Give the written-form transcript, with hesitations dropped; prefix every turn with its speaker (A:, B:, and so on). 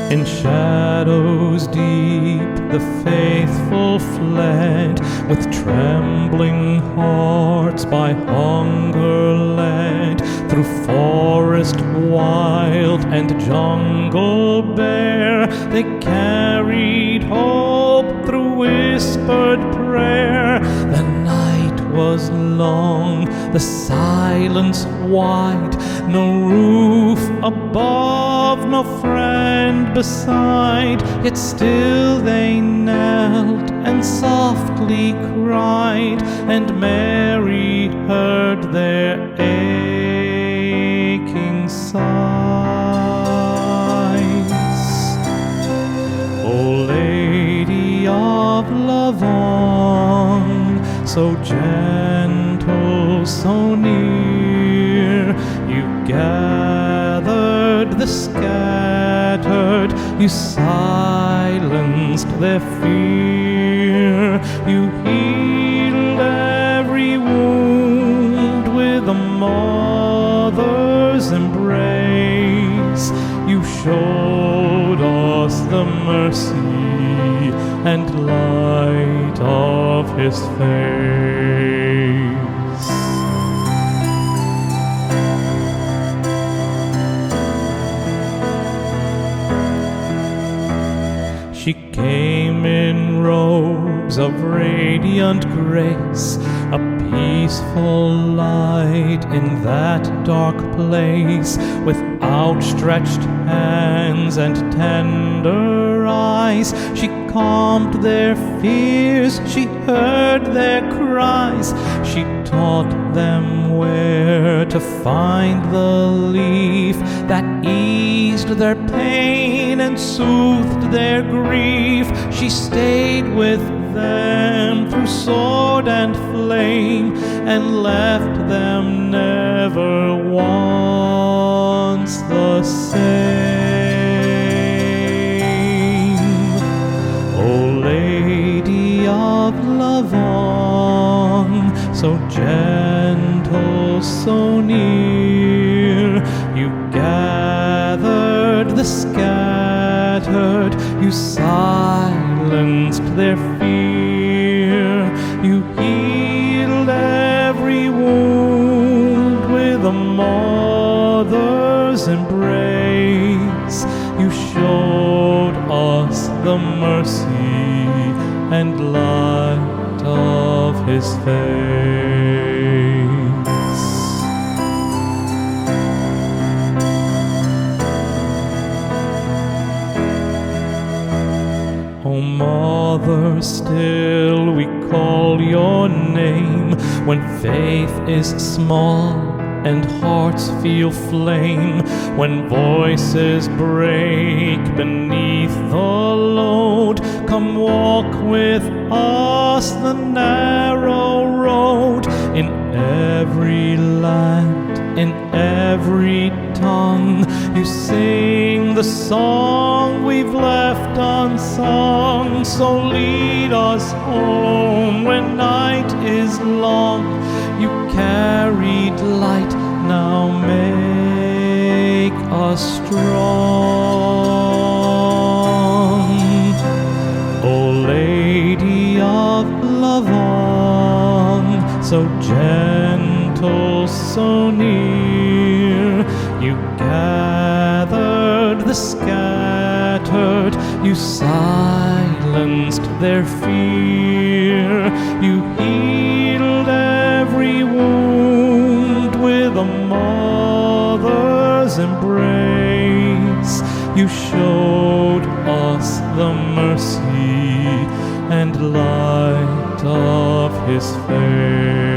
A: In shadows deep the faithful fled, with trembling hearts by hunger led, through forest wild and jungle bare. They carried hope through whispered prayer. The night was long, the silence wide, no roof above, no friend beside. Yet still they knelt and softly cried, and Mary heard their aching sighs. O Lady of Lavon, so gentle, so near, you gathered the scattered, you silenced their fear, you healed every wound with a mother's embrace. You showed us the mercy and light of His face. She came in robes of radiant grace, a peaceful light in that dark place, with outstretched hands and tender eyes. She calmed their fears, she heard their cries, she taught them where to find the leaf that eased their pain and soothed their grief. She stayed with them through sword and flame, and left them never once the same. O Lady of Lavon, so gentle, so near, you gathered the scattered, you silenced their fear, you healed every wound with a mother's embrace. You showed us the mercy and light of His face. O Mother, still we call your name, when faith is small and hearts feel flame, when voices break beneath the load. Come walk with us the narrow road, in every land, in every tongue. You sing the song we've left unsung, so lead us home when night is long. You carried light, now make us strong. O Lady of Lavon, so gentle, so near, you gathered the scattered, you silenced their fear, you healed every wound with a mother's embrace. You showed us the mercy and light of His face.